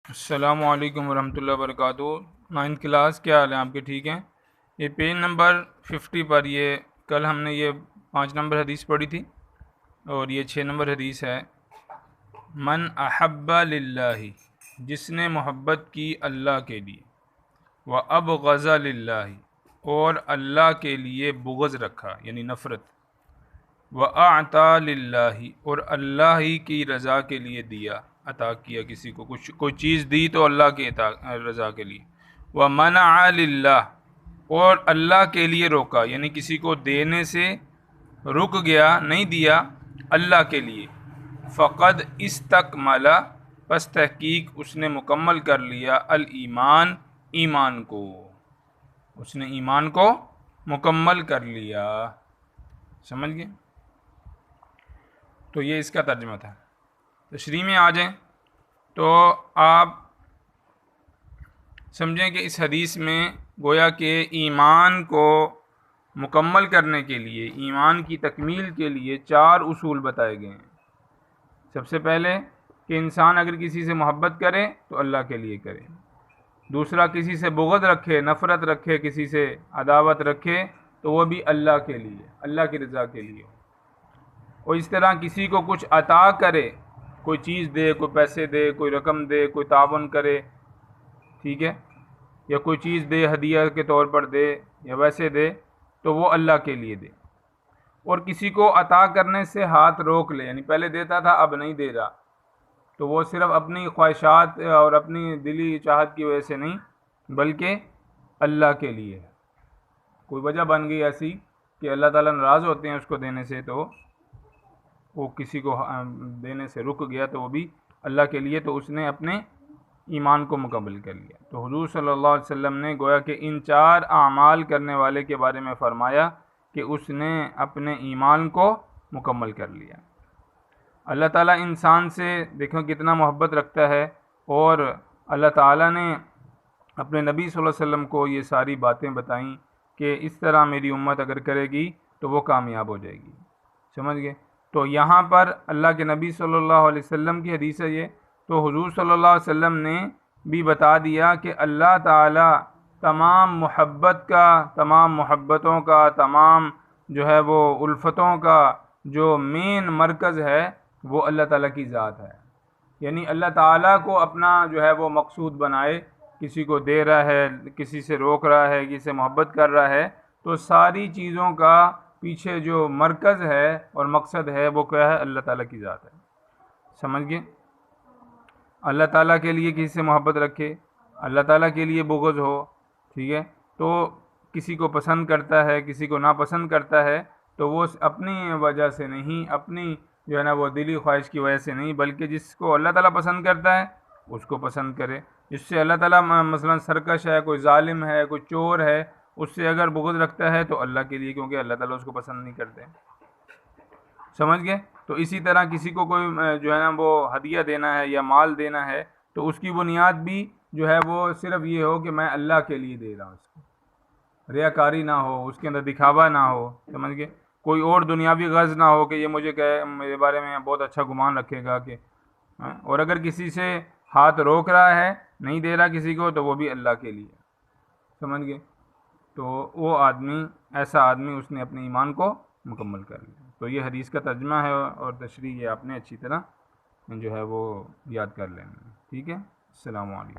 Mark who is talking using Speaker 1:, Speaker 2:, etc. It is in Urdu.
Speaker 1: السلام علیکم ورحمۃ اللہ وبرکاتہ۔ نائنتھ کلاس، کیا حال ہے آپ کے؟ ٹھیک ہیں؟ یہ پیج نمبر 50 پر کل ہم نے یہ 5 نمبر حدیث پڑھی تھی اور یہ 6 نمبر حدیث ہے۔ من احب للہ، جس نے محبت کی اللہ کے لیے، وابغض للہ، اور اللہ کے لیے بغض رکھا یعنی نفرت، واعطى للہ، اور اللہ ہی کی رضا کے لیے دیا، عطا کیا، کسی کو کوئی چیز دی تو اللہ کی رضا کے لیے، ومنع للہ، اور اللہ کے لیے روکا یعنی کسی کو دینے سے رک گیا، نہیں دیا اللہ کے لیے، فقد استکمل، پس تحقیق اس نے مکمل کر لیا، الایمان، ایمان کو، اس نے ایمان کو مکمل کر لیا۔ سمجھ گئے؟ تو یہ اس کا ترجمہ تھا۔ تشریح میں آ جائیں تو آپ سمجھیں کہ اس حدیث میں گویا کہ ایمان کو مکمل کرنے کے لیے، ایمان کی تکمیل کے لیے 4 اصول بتائے گئے ہیں۔ سب سے پہلے کہ انسان اگر کسی سے محبت کرے تو اللہ کے لیے کرے۔ دوسرا، کسی سے بغض رکھے، نفرت رکھے، کسی سے عداوت رکھے تو وہ بھی اللہ کے لیے، اللہ کی رضا کے لیے۔ اور اس طرح کسی کو کچھ عطا کرے، کوئی چیز دے، کوئی پیسے دے، کوئی رقم دے، کوئی تعاون کرے، ٹھیک ہے، یا کوئی چیز دے، ہدیہ کے طور پر دے یا ویسے دے، تو وہ اللہ کے لیے دے۔ اور کسی کو عطا کرنے سے ہاتھ روک لے، یعنی پہلے دیتا تھا اب نہیں دے رہا، تو وہ صرف اپنی خواہشات اور اپنی دلی چاہت کی وجہ سے نہیں، بلکہ اللہ کے لیے ہے۔ کوئی وجہ بن گئی ایسی کہ اللہ تعالیٰ ناراض ہوتے ہیں اس کو دینے سے، تو وہ کسی کو دینے سے رک گیا تو وہ بھی اللہ کے لیے، تو اس نے اپنے ایمان کو مکمل کر لیا۔ تو حضور صلی اللہ علیہ وسلم نے گویا کہ ان 4 اعمال کرنے والے کے بارے میں فرمایا کہ اس نے اپنے ایمان کو مکمل کر لیا۔ اللہ تعالیٰ انسان سے دیکھو کتنا محبت رکھتا ہے، اور اللہ تعالیٰ نے اپنے نبی صلی اللہ علیہ وسلم کو یہ ساری باتیں بتائیں کہ اس طرح میری امت اگر کرے گی تو وہ کامیاب ہو جائے گی۔ سمجھ گئے؟ تو یہاں پر اللہ کے نبی صلی اللہ علیہ وسلم کی حدیث ہے یہ، تو حضور صلی اللہ علیہ وسلم نے بھی بتا دیا کہ اللہ تعالیٰ تمام محبت کا، تمام محبتوں کا، تمام جو ہے وہ الفتوں کا جو مین مرکز ہے وہ اللہ تعالیٰ کی ذات ہے۔ یعنی اللہ تعالیٰ کو اپنا جو ہے وہ مقصود بنائے، کسی کو دے رہا ہے، کسی سے روک رہا ہے، کسی سے محبت کر رہا ہے، تو ساری چیزوں کا پیچھے جو مرکز ہے اور مقصد ہے وہ کیا ہے؟ اللہ تعالیٰ کی ذات ہے۔ سمجھ گئے؟ اللہ تعالیٰ کے لیے کسی سے محبت رکھے، اللہ تعالیٰ کے لیے بغض ہو، ٹھیک ہے، تو کسی کو پسند کرتا ہے، کسی کو ناپسند کرتا ہے، تو وہ اپنی وجہ سے نہیں، اپنی جو ہے نا وہ دلی خواہش کی وجہ سے نہیں، بلکہ جس کو اللہ تعالیٰ پسند کرتا ہے اس کو پسند کرے۔ جس سے اللہ تعالیٰ مثلا سرکش ہے، کوئی ظالم ہے، کوئی چور ہے، اس سے اگر بغض رکھتا ہے تو اللہ کے لیے، کیونکہ اللہ تعالیٰ اس کو پسند نہیں کرتے۔ سمجھ گئے؟ تو اسی طرح کسی کو کوئی جو ہے نا وہ ہدیہ دینا ہے یا مال دینا ہے، تو اس کی بنیاد بھی جو ہے وہ صرف یہ ہو کہ میں اللہ کے لیے دے رہا ہوں، اس کو ریاکاری نہ ہو، اس کے اندر دکھاوا نہ ہو۔ سمجھ گئے؟ کوئی اور دنیاوی غرض نہ ہو کہ یہ مجھے میرے بارے میں بہت اچھا گمان رکھے گا کہ اور اگر کسی سے ہاتھ روک رہا ہے، نہیں دے رہا کسی کو، تو وہ بھی اللہ کے لیے۔ سمجھ گئے؟ تو وہ آدمی، ایسا آدمی، اس نے اپنے ایمان کو مکمل کر لیا۔ تو یہ حدیث کا ترجمہ ہے اور تشریح یہ آپ نے اچھی طرح جو ہے وہ یاد کر لینا، ٹھیک ہے؟ السلام علیکم۔